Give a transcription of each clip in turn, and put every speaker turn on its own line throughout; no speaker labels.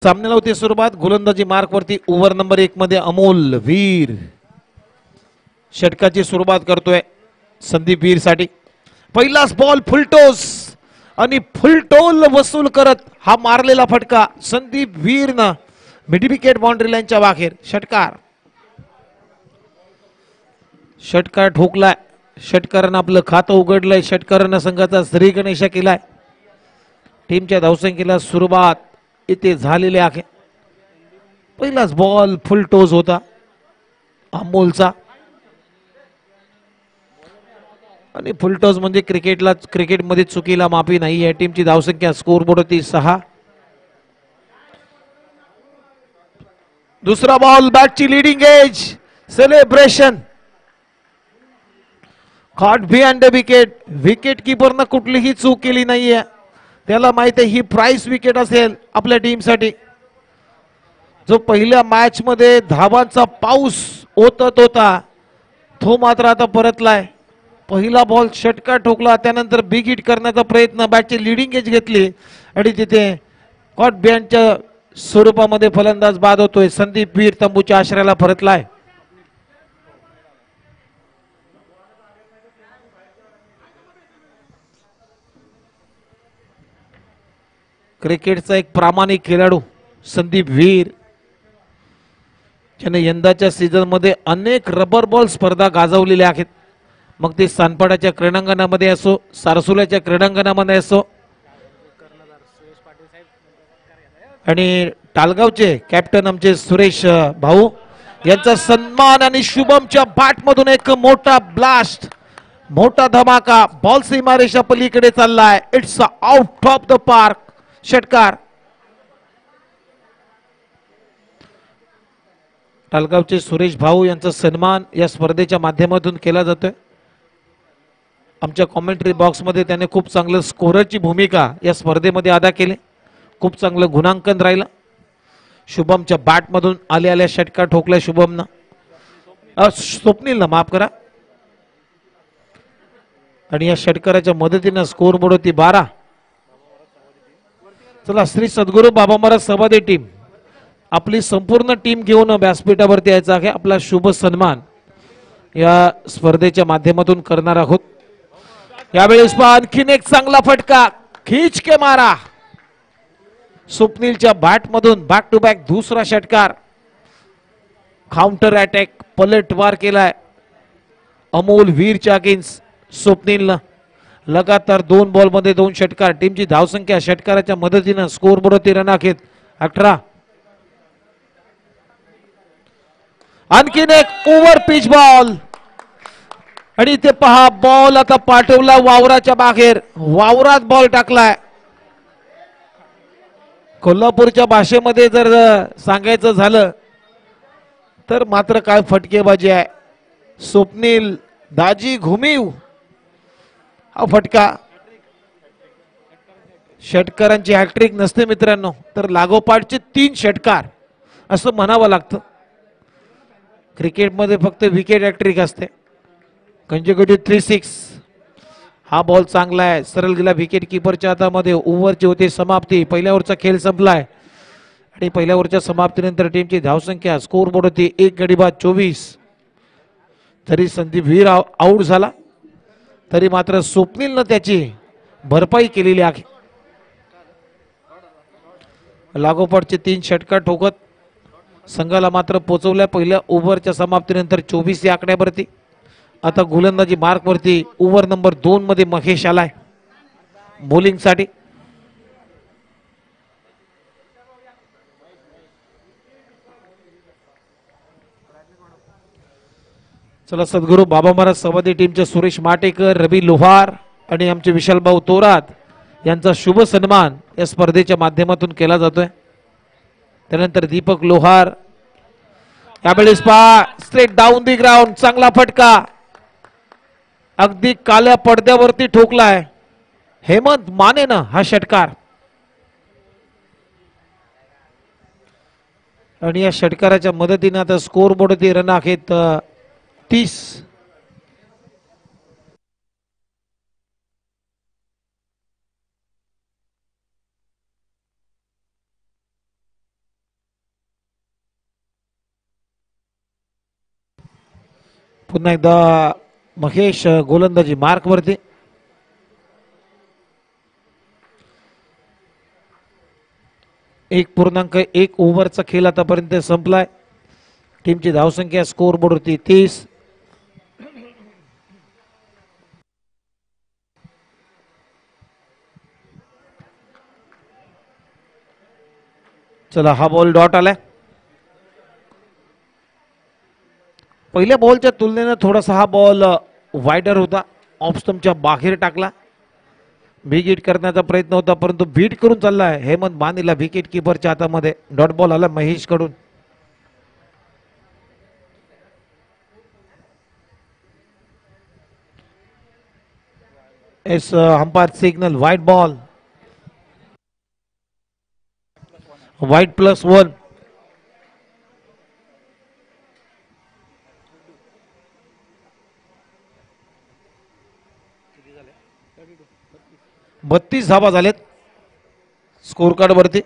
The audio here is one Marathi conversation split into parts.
सामन्याला होती सुरुवात. गोलंदाजी मार्क वरती ओव्हर नंबर 1 मध्ये अमोल वीर षटकाची सुरुवात करतोय संदीप वीर साठी. पहिलाच बॉल फुलटोस आणि फुलटोल वसूल करत हा मारलेला फटका संदीप वीरनं मिड विकेट बाउंड्री लाईनच्या बाहेर. षटकार ठोकलाय. षटकारानं आपलं खातं उघडलंय. षटकारानं संघाचा श्री गणेशा केलाय. टीमच्या धावसंख्येला सुरुवात इथे झालेली आहे. पहिलाच बॉल फुलटोस होता अमोलचा आणि फुलटॉस म्हणजे क्रिकेटमध्ये चुकीला माफी नाही. या टीमची धावसंख्या स्कोरबोर्ड होती 6. दुसरा बॉल बॅटची leading edge celebration caught behind the wicket. Wicket कीपरनं कुठलीही चूक केली नाहीये. त्याला माहिती आहे ही प्राइस विकेट असेल आपल्या टीमसाठी. जो पहिल्या मॅच मध्ये धावांचा पाऊस ओतत होता तो मात्र आता परतलाय. पहिला बॉल षटकार ठोकला. त्यानंतर बिग हिट करण्याचा प्रयत्न. बॅटची लिडिंग एज घेतली आणि तिथे कॉट बिहाइंडच्या स्वरूपामध्ये फलंदाज बाद होतोय. संदीप वीर तंबूच्या आश्रयाला परतलाय. क्रिकेटचा एक प्रामाणिक खेळाडू संदीप वीर ज्याने यंदाच्या सीझन मध्ये अनेक रबर बॉल स्पर्धा गाजवलेल्या आहेत. मग ते सानपाड्याच्या क्रीडांगणामध्ये असो, सारसुल्याच्या क्रीडांगणामध्ये असो आणि टालगावचे कॅप्टन आमचे सुरेश भाऊ यांचा सन्मान आणि शुभमच्या बॅट मधून एक मोठा ब्लास्ट, मोठा धमाका. बॉल सीमारेषा पलीकडे चाललाय. It's out of the park. षटकार. टालगावचे सुरेश भाऊ यांचा सन्मान या स्पर्धेच्या माध्यमातून केला जातोय. आमच्या कॉमेंट्री बॉक्स मध्ये त्याने खूप चांगलं स्कोररची भूमिका या स्पर्धेमध्ये अदा केली. खूप चांगलं गुणांकन राहिलं. शुभमच्या बॅट मधून आल्या षटकार ठोकलाय शुभमनं, स्वप्नीलनं माफ करा. आणि या षटकाराच्या मदतीनं स्कोर बोर्ड होती 12. चला श्री सद्गुरू बाबा महाराज सभादे टीम आपली संपूर्ण टीम घेऊन व्यासपीठावरती यायचा आहे. आपला शुभ सन्मान या स्पर्धेच्या माध्यमातून करणार आहोत. यावेळेस आणखीन एक चांगला फटका. खीच के मारा. स्वप्नीलच्या बॅट मधून बॅक टू बॅक दुसरा षटकार. काउंटर अटॅक पलटवार केलाय अमोल वीरच्या अगेन्स्ट स्वप्नीलनं. लगातार 2 बॉल मध्ये 2 षटकार. टीमची धावसंख्या षटकाराच्या मदतीनं स्कोर बोर्ड रन आखेत 18. आणखीन एक ओव्हर पिच बॉल आणि इथे पहा बॉल आता पाठवला वावराच्या बाहेर. वावरात बॉल टाकलाय. कोल्हापूरच्या भाषेमध्ये जर सांगायचं झालं तर मात्र काय फटकेबाजी आहे. स्वप्नील दाजी घुमीव हा फटका. षटकारांची हॅट्रिक नसते मित्रांनो तर लागोपाठचे 3 षटकार असं म्हणावं लागतं. क्रिकेटमध्ये फक्त विकेट हॅट्रिक असते. कंजिक्युटिव्ह 3-6. हा बॉल चांगला आहे. सरळ गेला विकेट किपरच्या हातामध्ये. ओव्हरची होती समाप्ती. पहिल्या ओव्हरचा खेळ संपलाय आणि पहिल्या ओव्हरच्या समाप्तीनंतर टीमची धावसंख्या स्कोर बोर्ड होती 1 गडी बाद 24. तरी संदीप वीर आउट झाला तरी मात्र स्वप्नीलनं त्याची भरपाई केलेली आहे. लागोपाठचे 3 षटकार ठोकत संघाला मात्र पोहोचवल्या पहिल्या ओव्हरच्या समाप्तीनंतर 24 या आकड्यावरती. आता गोलंदाजी मार्क वरती ओव्हर नंबर 2 मध्ये महेश आलाय बॉलिंग साठी. चला सद्गुरू बाबा महाराज सवादी टीमचे सुरेश माटेकर, रवी लोहार आणि आमचे विशाल भाऊ तोरात यांचा शुभ सन्मान या स्पर्धेच्या माध्यमातून केला जातोय. त्यानंतर दीपक लोहार. यावेळेस पहा स्ट्रेट डाऊन दी ग्राउंड. चांगला फटका अगदी काल्या पडद्यावरती ठोकलाय हेमंत मानेनं हा षटकार. आणि या षटकाराच्या मदतीने आता स्कोर बोर्ड रन आहेत 30. पुन्हा एकदा महेश गोलंदाजी मार्क वरती. एक पूर्णांक 1 ओव्हरचा खेळ आतापर्यंत संपलाय. टीमची धावसंख्या स्कोर बोर्ड वरती 30. चला हा बॉल डॉट आलाय. पहिल्या बॉलच्या तुलनेनं थोडासा हा बॉल वायडर होता. ऑफ स्टंपच्या बाहेर टाकला. बिग हिट करण्याचा प्रयत्न होता परंतु बीट करून चाललाय हेमंत मानेला विकेट किपरच्या हातामध्ये. डॉट बॉल आला महेश कडून. एस अंपायर सिग्नल वाईट बॉल. वाईट +1. बत्तीस धावा झालेत स्कोर कार्ड वरती.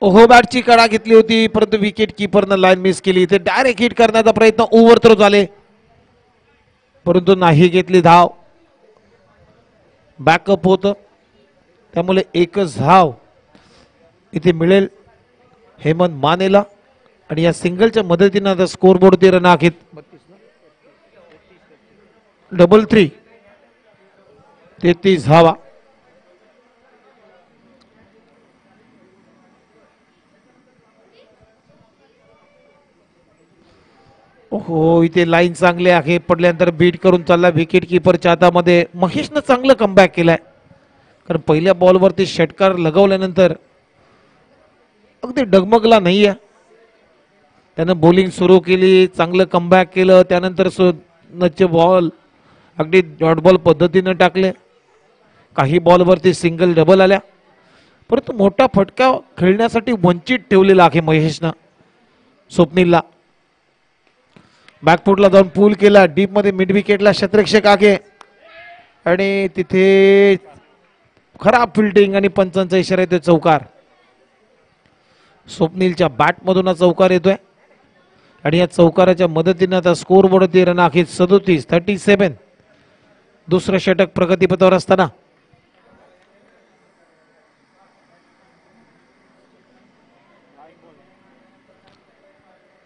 ओहो बॅटची कडा घेतली होती परंतु विकेट किपरनं लाईन मिस केली. इथे डायरेक्ट हिट करण्याचा प्रयत्न ओव्हर थ्रो झाले परंतु नाही घेतली धाव. बॅकअप होतं त्यामुळे एकच धाव इथे मिळेल हेमंत मानेला. आणि या सिंगलच्या मदतीनं आता स्कोर बोर्डवरती रन आहेत. 3-3 33 धावा. हो इथे लाईन चांगली आहे. पडल्यानंतर बीट करून चालला विकेट किपरच्या हातामध्ये. महेशनं चांगलं कमबॅक केलाय कारण पहिल्या बॉलवरती षटकार लगवल्यानंतर अगदी डगमगला नाहीये. त्यानं बॉलिंग सुरू केली. चांगलं कमबॅक केलं. त्यानंतर नचे बॉल अगदी डॉट बॉल पद्धतीनं टाकले. काही बॉलवरती सिंगल डबल आल्या परंतु मोठा फटका खेळण्यासाठी वंचित ठेवलेला आहे महेशनं स्वप्नीलला. बॅकफुटला जाऊन पूल केला. डीप मध्ये मिड विकेटला क्षेत्ररक्षक आहे आणि तिथे खराब फिल्डिंग आणि पंचांचा इशारा येतोय चौकार. स्वप्नीलच्या बॅट मधून चौकार येतोय आणि या चौकाराच्या मदतीने आता स्कोर बोर्डवरती रन आहेत 37. दुसरं षटक प्रगतीपथावर असताना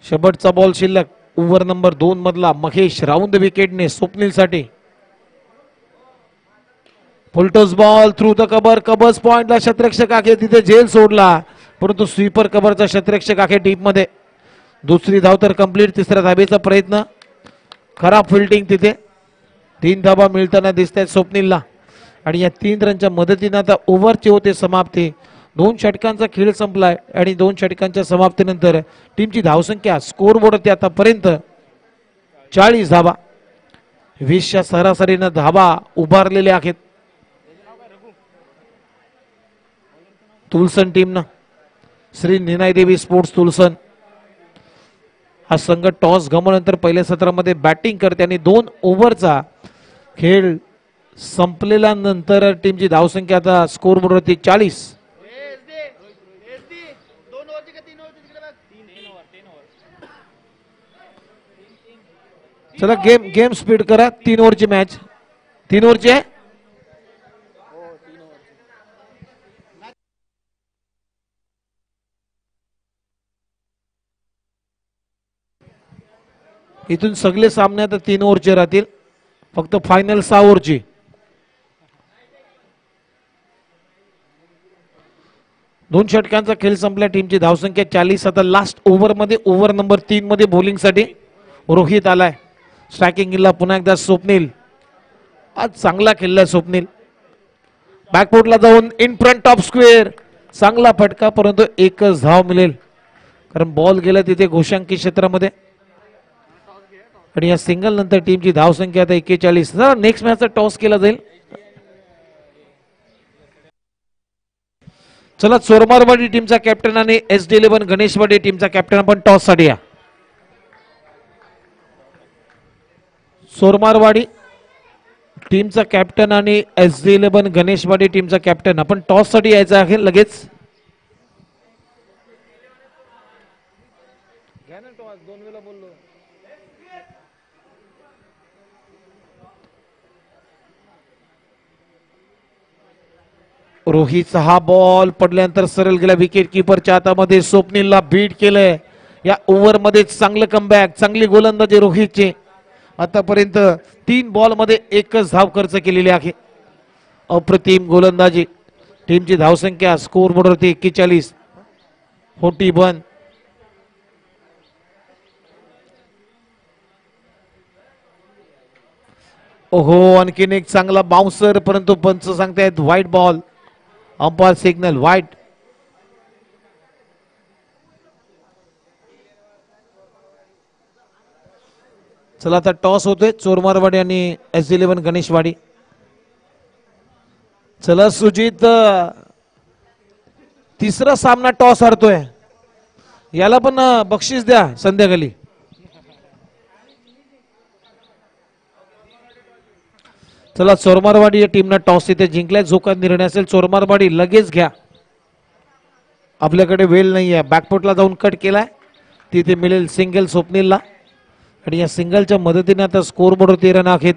शेवटचा बॉल शिल्लक. ओव्हर नंबर 2 मधला महेश राऊंड विकेटने स्वप्नील साठी. फुलटॉस बॉल थ्रू द कबर. कबर्स पॉइंटला क्षेत्ररक्षक आहे तिथे झेल सोडला परंतु स्वीपर कबरचा क्षेत्ररक्षक आहे डीप मध्ये. दुसरी धाव तर कंप्लीट. तिसऱ्या धावेचा प्रयत्न. खराब फिल्डिंग तिथे. 3 धावा मिळताना दिसत आहेत स्वप्नीलला आणि या 3 रनच्या मदतीने आता ओव्हरचे होते समाप्ती. 2 षटकांचा खेळ संपलाय आणि 2 षटकांच्या समाप्तीनंतर टीमची धावसंख्या स्कोर बोर्डवरती आतापर्यंत 40 धावा. 20च्या सरासरीनं धावा उभारलेल्या आहेत तुलसन टीमनं. श्री निनाय देवी स्पोर्ट्स तुलसन हा संघ टॉस गमावल्यानंतर पहिल्या सत्रामध्ये बॅटिंग करते आणि 2 ओव्हरचा खेळ संपलेल्या नंतर टीमची धावसंख्या आता स्कोर बोर्डवरती 40. चला गेम स्पीड करा. 3 ओव्हरची मॅच. 3 ओव्हरची आहे. इथून सगळे सामने आता 3 ओव्हरचे राहतील. फक्त फायनल 6 ओव्हरची. दोन षटकांचा खेळ संपला. टीमची धावसंख्या 40. आता लास्ट ओव्हर मध्ये ओव्हर नंबर 3 मध्ये बॉलिंग साठी रोहित आलाय. स्ट्रायकिंगला पुन्हा एकदा स्वप्नील. आज चांगला खेळलाय स्वप्नील. बॅकफुटला जाऊन इन फ्रंट ऑफ स्क्वेअर. चांगला फटका परंतु एकच धाव मिळेल कारण बॉल गेला तिथे घोषांकी क्षेत्रामध्ये आणि या सिंगल नंतर टीमची धावसंख्या आता 41. नेक्स्ट मॅचचा टॉस केला जाईल. चला चोरमारवाडी टीमचा कॅप्टन आणि SD11 गणेशवाडी टीमचा कॅप्टन आपण टॉस साठी या. चोरमारवाडी टीमचा कॅप्टन आणि SD11 गणेशवाडी टीमचा कॅप्टन आपण टॉस साठी यायचं आहे लगेच. रोहितचा हा बॉल पडल्यानंतर सरळ गेला विकेट किपरच्या हातामध्ये. स्वप्नीलला बीट केलंय या ओव्हर मध्ये. चांगलं कमबॅक, चांगली गोलंदाजी रोहितची. आतापर्यंत 3 बॉल मध्ये 1च धाव खर्च केलेली आहे. अप्रतिम गोलंदाजी. टीमची धावसंख्या स्कोर बोर्डवरती 41, 41. ओहो, आणखीन एक चांगला बाउन्सर, परंतु पंच सांगतायत white ball. Umpire signal white. चला आता टॉस होतोय चोरमारवाडी आणि S11 गणेशवाडी. चला सुजित, तिसरा सामना टॉस हरतोय. याला पण बक्षीस द्या संध्याकाळी. चला चोरमारवाडी या टीमनं टॉस इथे जिंकलाय. जो का निर्णय असेल चोरमारवाडी लगेच घ्या. आपल्याकडे वेळ नाहीये. बॅकफुटला जाऊन कट केलाय, तिथे मिळेल सिंगल स्वप्नीलला. आणि या सिंगलच्या मदतीने आता स्कोर बोर्डवरती रन आहेत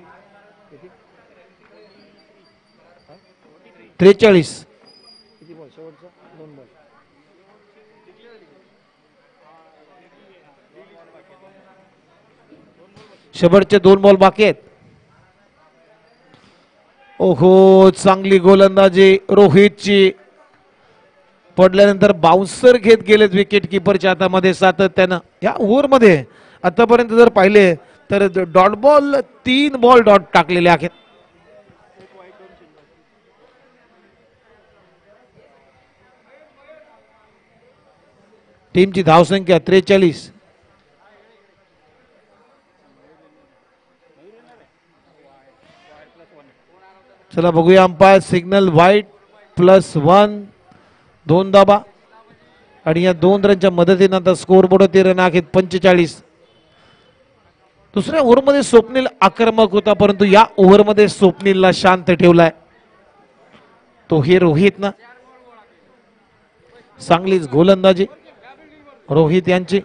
43. शेवटचे 2 बॉल बाकी आहेत. ओहो, चांगली गोलंदाजी रोहितची. पडल्यानंतर बाउन्सर घेत गेलेत विकेट किपरच्या हातामध्ये सातत्यानं. या ओव्हर मध्ये आतापर्यंत जर पाहिले तर डॉट बॉल 3 बॉल डॉट टाकलेले आहेत. टीमची धावसंख्या 43. चला बघूया. अंपायर सिग्नल व्हाईट +1, 2 दाबा. आणि या 2 रनच्या मदतीने आता स्कोर बोर्डवरती रन आहेत 45. दुसऱ्या ओव्हरमध्ये स्वप्नील आक्रमक होता, परंतु या ओव्हरमध्ये स्वप्नीलला शांत ठेवलाय तो हे रोहित ना. चांगलीच गोलंदाजी रोहित यांची.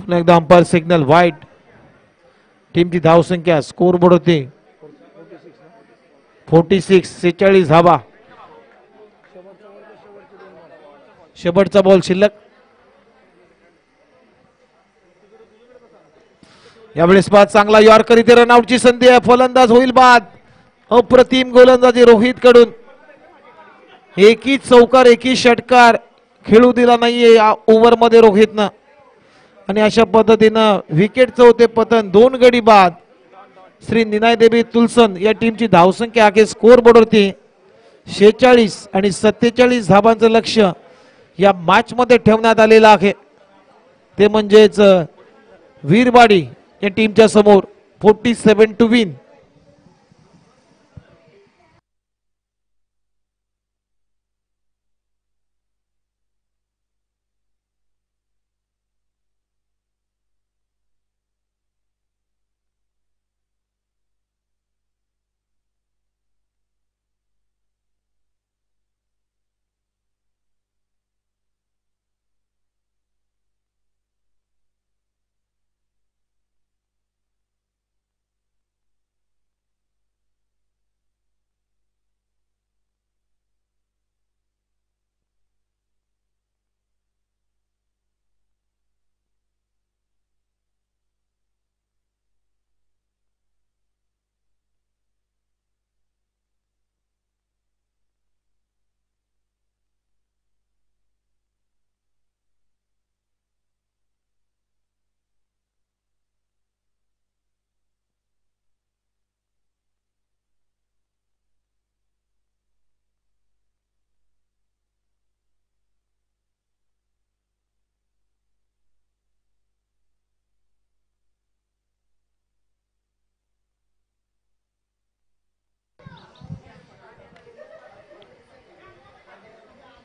पुन्हा एकदा अंपायर सिग्नल व्हाईट. टीमची धावसंख्या स्कोर बोर्ड होती 46, 46 धावा. शेवटचा बॉल शिल्लक. यावेळेस बाद चांगला यॉर्कर, इथे रनआउटची संधी आहे. फलंदाज होईल बाद. अप्रतिम गोलंदाजी रोहित कडून. एकही चौकार, एकही षटकार खेळू दिला नाहीये या ओव्हर मध्ये रोहितनं. आणि अशा पद्धतीनं विकेटचं होते पतन. 2 गडी बाद. श्री निनाय देवी तुलसन या टीमची धावसंख्या आहे स्कोर बोर्डवरती 46 आणि 47 धावांचं लक्ष्य या मॅच मध्ये ठेवण्यात आलेलं आहे. ते म्हणजेच वीरवाडी या टीमच्या समोर 47 टू विन.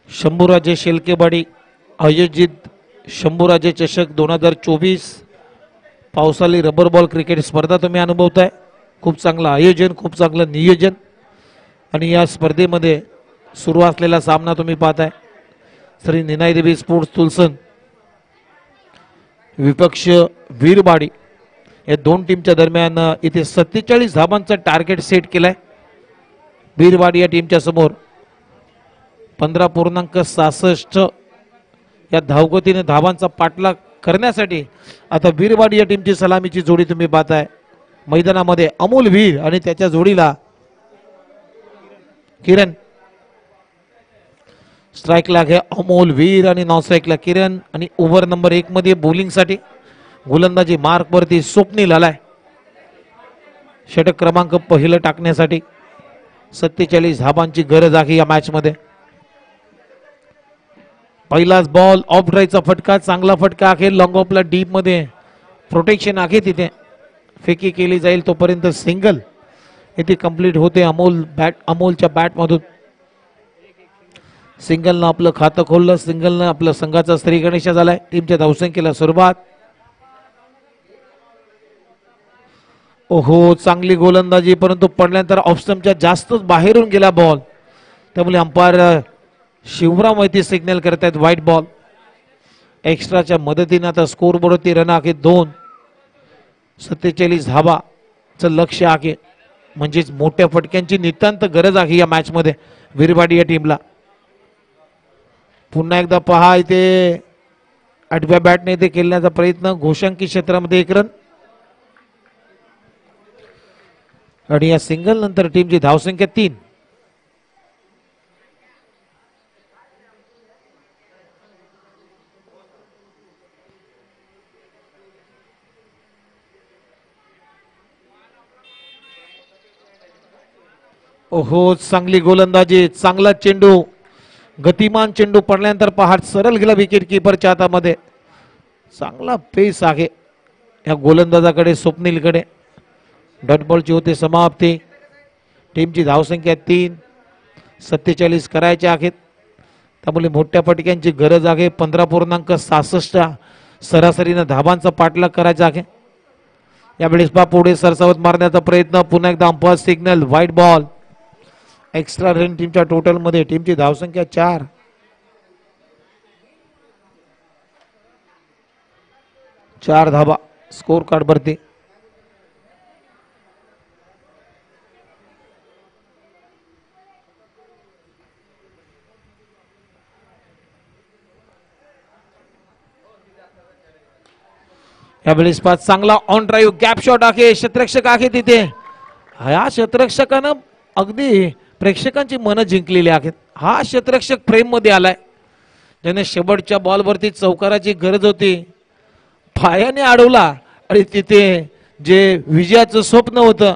शंभूराजे शेलकेवाडी आयोजित शंभूराजे चषक 2024 पावसाळी रबर बॉल क्रिकेट स्पर्धा तुम्ही अनुभवताय. खूप चांगलं आयोजन, खूप चांगलं नियोजन. आणि या स्पर्धेमध्ये सुरू असलेला सामना तुम्ही पाहताय. श्री निनाई देवी स्पोर्ट्स तुलसन, विपक्ष वीरबाडी या दोन टीमच्या दरम्यान इथे 47 धाबांचा टार्गेट सेट केलाय. वीरबाडी या टीमच्या समोर 15.66 या धावगतीने धाबांचा पाठलाग करण्यासाठी आता वीरवाडी या टीमची सलामीची जोडी तुम्ही पाहताय. मैदानामध्ये अमोल वीर आणि त्याच्या जोडीला किरण. स्ट्राईकला आहे अमोल वीर आणि नॉन स्ट्राईकला किरण आणि ओव्हर नंबर 1 मध्ये बॉलिंगसाठी गोलंदाजी मार्क वरती स्वप्नील आलाय. षटक क्रमांक पहिलं टाकण्यासाठी 47 धाबांची गरज आहे या मॅच मध्ये. पहिलाच बॉल ऑफ ड्राईव्हचा फटका, चांगला फटका आहे. लॉंग ऑफला डीप मध्ये प्रोटेक्शन आहे, तिथे फेकी केली जाईल तोपर्यंत सिंगल इथे कंप्लीट होते. अमोलच्या बॅट मधून सिंगलनं आपलं खातं खोललं. सिंगलनं आपलं संघाचा श्री गणेश झालाय. टीमच्या धावसंख्येला सुरुवात. ओहो, चांगली गोलंदाजी, परंतु पडल्यानंतर ऑफस्टंपच्या जास्तच बाहेरून गेला बॉल. त्यामुळे अंपायर शिवराम वैती सिग्नल करतायत व्हाईट बॉल. एक्स्ट्राच्या मदतीने आता स्कोर बोर्डवरती रन आहे 2. 47 धाबाचं लक्ष आहे, म्हणजेच मोठ्या फटक्यांची नितांत गरज आहे या मॅच मध्ये वीरवाडी या टीमला. पुन्हा एकदा पहा, इथे आठव्या बॅटने इथे खेळण्याचा प्रयत्न. घोषांकी क्षेत्रामध्ये 1 रन आणि या सिंगल नंतर टीमची धावसंख्या 3. ओहो, चांगली गोलंदाजी, चांगला चेंडू, गतिमान चेंडू पडल्यानंतर पहाट सरळ गेला विकेट किपरच्या हातामध्ये. चांगला पेस आहे या गोलंदाजाकडे, स्वप्नीलकडे. डॉट बॉलची होते समाप्ती. टीमची धावसंख्या 3. 47 करायचे आहेत, त्यामुळे मोठ्या फटक्यांची गरज आहे. 15.66 सरासरीनं धाबांचा पाठलाग करायचा आहे. यावेळेस पुढे सरसावत मारण्याचा प्रयत्न. पुन्हा एकदा umpire signal, white ball. Extra run टीमच्या टोटल मध्ये. टीमची धावसंख्या 4. चार धाबा स्कोर कार्ड वरती. यावेळेस चांगला ऑन ड्राईव्ह गॅप शॉट आहे. क्षेत्ररक्षक आहे तिथे. या क्षेत्ररक्षकानं अगदी प्रेक्षकांची मनं जिंकलेली आहेत. हा क्षेत्ररक्षक फ्रेम मध्ये आलाय, ज्याने शेवटच्या बॉलवरती चौकाराची गरज होती, पायाने अडवला आणि तिथे जे विजयाचं स्वप्न होतं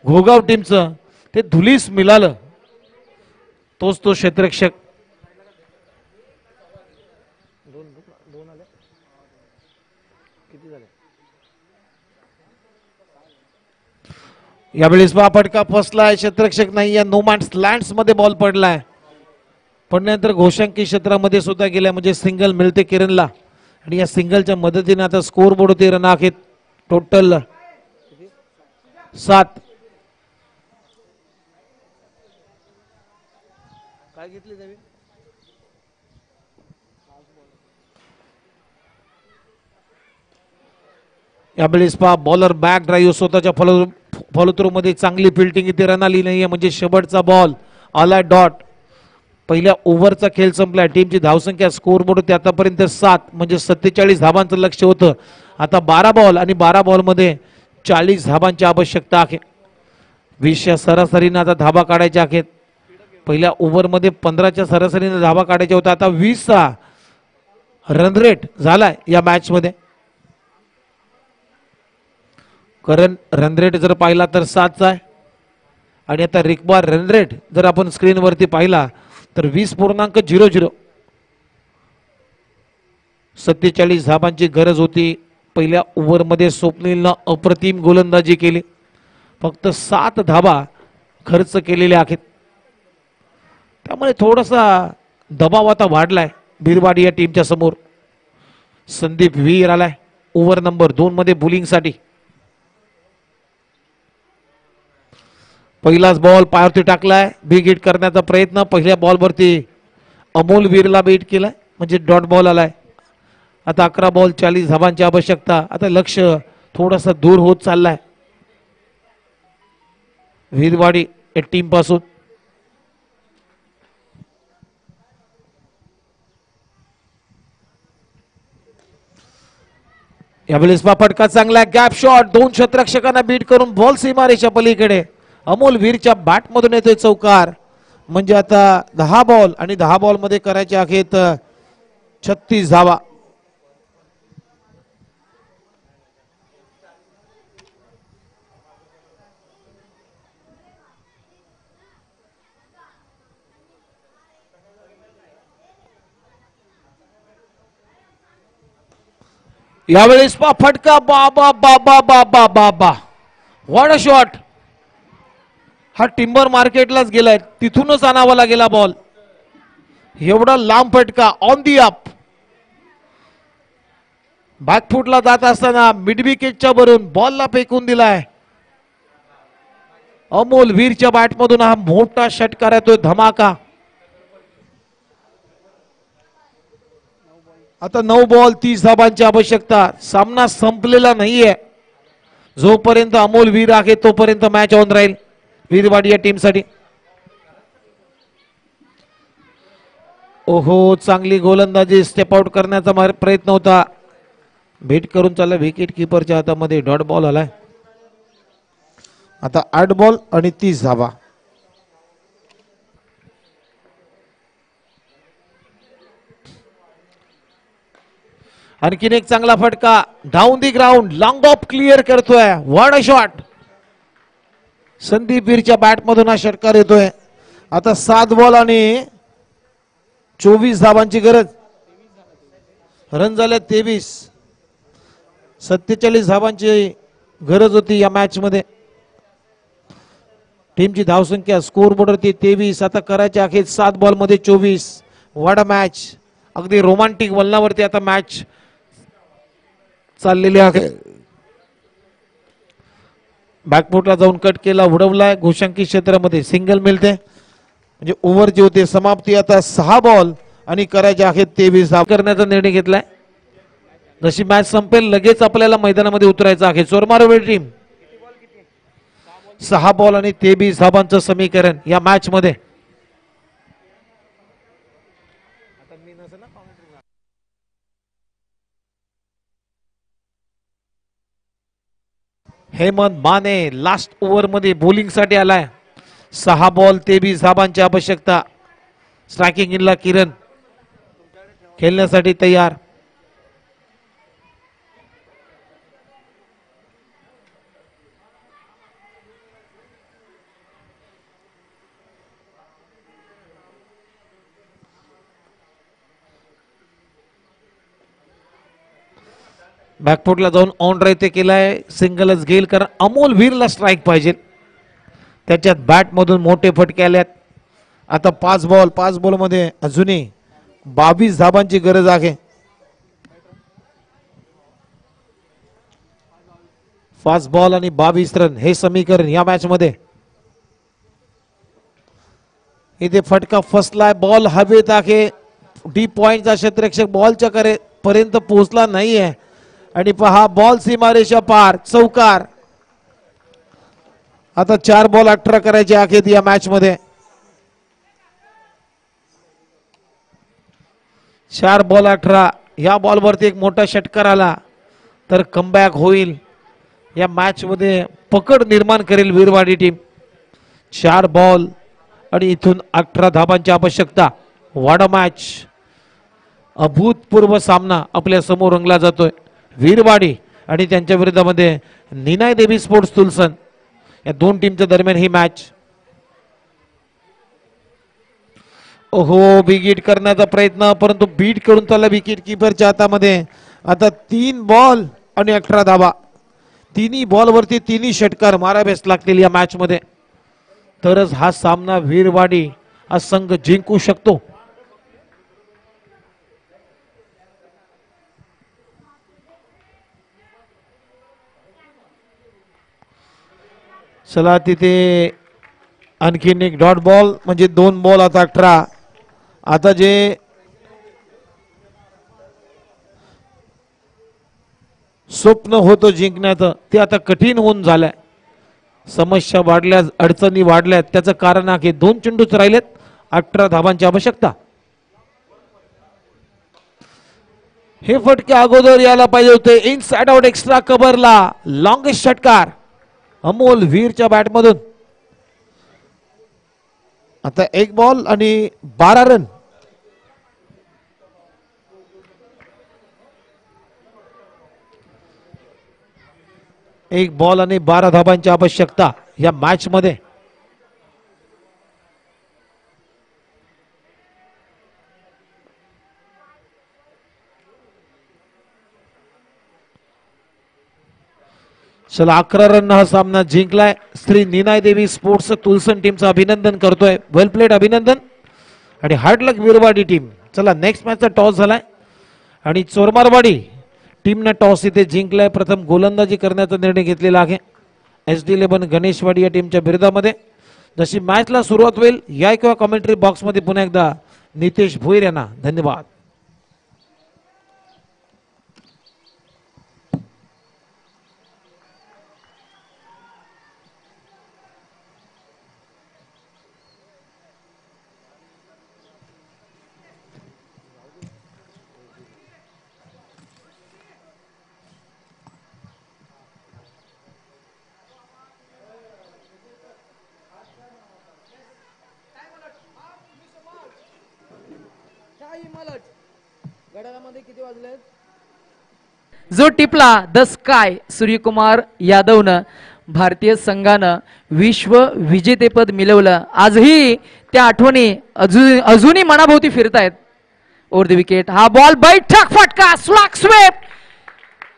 घोगाव टीमचं ते धुलीस मिळालं. तोच तो क्षेत्ररक्षक. यावेळेस फटका फसलाय. क्षेत्ररक्षक नाही, या नो मॅन्स लँड्स मध्ये बॉल पडलाय. पडल्यानंतर घोषांकी क्षेत्रामध्ये सुद्धा गेलाय, म्हणजे सिंगल मिळते किरणला. आणि या सिंगलच्या मदतीने आता स्कोर बोर्ड होते रन आहेत टोटल 7. काय घेतली जावी? यावेळेस बॉलर बॅक ड्राईव्ह स्वतःच्या फॉलोथ्रू मध्ये चांगली फिल्डिंग, इथे रन आली नाहीये, म्हणजे शेवटचा बॉल आलाय डॉट. पहिल्या ओव्हरचा खेळ संपलाय. टीमची धावसंख्या स्कोर बोर्ड होती आतापर्यंत 7, म्हणजे 47 धाबांचं लक्ष होतं. आता 12 बॉल आणि 12 बॉल मध्ये 40 धाबांची आवश्यकता आहे. 20च्या सरासरीने आता धाबा काढायच्या आहेत. पहिल्या ओव्हर मध्ये 15च्या सरासरीने धाबा काढायच्या होत्या. आता 20चा रन रेट झालाय या मॅच मध्ये. करंट रन रेट जर पाहिला तर 7चा आहे. आणि आता रिक्वायर रन रेट जर आपण स्क्रीनवरती पाहिला तर 20.00. 47 धाबांची गरज होती. पहिल्या ओव्हरमध्ये स्वप्नीलनं अप्रतिम गोलंदाजी केली. फक्त 7 धाबा खर्च केलेल्या आहेत. त्यामुळे थोडासा दबाव आता वाढलाय वीरवाडी या टीमच्या समोर. संदीप वीर आलाय ओव्हर नंबर 2 मध्ये बॉलिंगसाठी. पहिलाच बॉल पायावरती टाकलाय, बिग हिट करण्याचा प्रयत्न. पहिल्या बॉलवरती अमोल वीरला बीट केलाय म्हणजे डॉट बॉल आलाय. आता 11 बॉल 40 धावांची आवश्यकता. आता लक्ष थोडासा दूर होत चाललाय वीरवाडी या टीम पासून. यावेळेस फटका चांगला गॅप शॉट. 2 क्षेत्ररक्षकांना बीट करून बॉल सीमारेषा पलीकडे. अमोल वीरच्या बॅट मधून येतोय चौकार. म्हणजे आता 10 बॉल आणि 10 बॉल मध्ये करायचे आहेत 36 धावा. यावेळेस फटका. बाबा बाबा बाबा बाबा व्हॉट अ शॉट. हा टिंबर मार्केटलाच गेलाय, तिथूनच आणावा गेला बॉल. एवढा लांब फटका ऑन दी अप. बॅकफुटला जात असताना मिड विकेटच्या वरून बॉलला फेकून दिलाय. अमोल वीरच्या बॅटमधून हा मोठा षटकार येतोय, धमाका. आता 9 बॉल 30 धावांची आवश्यकता. सामना संपलेला नाहीये. जोपर्यंत अमोल वीर आहे तोपर्यंत मॅच ऑन राहील वीरवाडी या टीम साठी. ओहो, चांगली गोलंदाजी. स्टेप आउट करण्याचा प्रयत्न होता. भेट करून चालला विकेट किपरच्या हातामध्ये. डॉट बॉल आलाय. आता 8 बॉल आणि 30 धावा. आणखीन एक चांगला फटका. Down the ground long off clear करतोय. What a shot. संदीप वीरच्या बॅट मधून हा षटकार येतोय. आता 7 बॉल आणि 24 धावांची गरज. रन झाले 23. 47 धावांची गरज होती या मॅच मध्ये. टीमची धावसंख्या स्कोर बोर्डवरती 23. आता करायचे अखेर 7 बॉल मध्ये 24. What a match. अगदी रोमांटिक वलनावरती आता मॅच चाललेली आहे. बॅकफुटला जाऊन कट केला, उडवलाय घोषांकी क्षेत्रामध्ये. सिंगल मिळते म्हणजे ओव्हर जी होते समाप्ती. आता 6 बॉल आणि करायचे आहेत 23 धावा करण्याचा निर्णय घेतलाय. जशी मॅच संपेल लगेच आपल्याला मैदानामध्ये उतरायचं आहे. चोरमारवेळ टीम 6 बॉल आणि 23 धावांचं समीकरण या मॅच मध्ये. हेमंत माने लास्ट ओव्हर मध्ये बॉलिंग साठी आलाय. 6 बॉल 23 धावांची आवश्यकता. स्ट्रायकिंग इनला किरण खेळण्यासाठी तयार. बॅकफुटला जाऊन ऑन राईट केलाय. सिंगलच घेईल कारण अमोल वीरला स्ट्राईक पाहिजे. त्याच्यात बॅट मधून मोठे फटके आल्यात. आता 5 बॉल मध्ये अजूनही 22 धावांची गरज आहे. 5 बॉल आणि 22 रन हे समीकरण या मॅच मध्ये. इथे फटका फसलाय. बॉल हवेत आहे. डीप पॉइंटचा क्षेत्ररक्षक बॉलच्या पर्यंत पोहोचला नाहीये. आणि पहा बॉल सीमारेषा पार. चौकार. आता 4 बॉल 18 करायचे आहेत या मॅच मध्ये. 4 बॉल 18. या बॉलवरती एक मोठा षटकार आला तर कमबॅक होईल. या मॅच मध्ये पकड निर्माण करेल वीरवाडी टीम. 4 बॉल आणि इथून 18 धावांची आवश्यकता. What a match. अभूतपूर्व सामना आपल्या समोर रंगला जातोय. वीरवाडी आणि त्यांच्या विरोधामध्ये निनाय देवी स्पोर्ट्स तुलसन या 2 टीमच्या दरम्यान ही मॅच. ओहो, बिग करण्याचा प्रयत्न परंतु बीट करून चालला विकेट किपरच्या हातामध्ये. आता 3 बॉल आणि 18 धावा. 3 बॉलवरती 3 षटकार मारावेच लागतील या मॅच मध्ये. तरच हा सामना वीरवाडी हा संघ जिंकू शकतो. चला तिथे आणखीन एक डॉट बॉल म्हणजे 2 बॉल आता 18. आता जे स्वप्न होतं जिंकण्याचं ते आता कठीण होऊन झालंय. समस्या वाढल्या, अडचणी वाढल्यात. त्याचं कारण आहे की 2 चेंडूच राहिलेत, 18 धावांची आवश्यकता. हे फटके अगोदर यायला पाहिजे होते. इनसाइड आउट एक्स्ट्रा कव्हरला लॉंगेस्ट षटकार अमोल वीरच्या बॅटमधून. आता 1 बॉल आणि 12 रन. एक बॉल आणि 12 धाबांची आवश्यकता या मॅच मध्ये. चला 11 रन हा सामना जिंकलाय. श्री निनाय देवी स्पोर्ट्स तुलसन टीमचं अभिनंदन करतोय. वेल प्लेड अभिनंदन. आणि हार्ड लक वीरवाडी टीम. चला नेक्स्ट मॅचचा टॉस झालाय आणि चोरमारवाडी टीमने टॉस इथे जिंकलाय. प्रथम गोलंदाजी करण्याचा निर्णय घेतलेला आहे SD11 गणेशवाडी या टीमच्या विरोधामध्ये. जशी मॅचला सुरुवात होईल या किंवा कमेंट्री बॉक्स मध्ये पुन्हा एकदा नितेश भोईर यांना धन्यवाद.
जो टिपला द स्काय सूर्यकुमार यादवनं भारतीय संघानं विश्व विजेतेपद मिळवलं. आजही त्या आठवणी अजूनही मनाभोवती फिरतायत. ओव्हर द विकेट हा बॉल बैठक फटका स्लॉक स्वेप.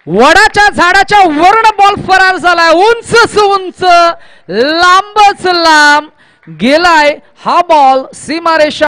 वडाच्या झाडाच्या वरून बॉल फरार झालाय. उंच उंच लांबच लांब गेलाय हा बॉल सीमारेषा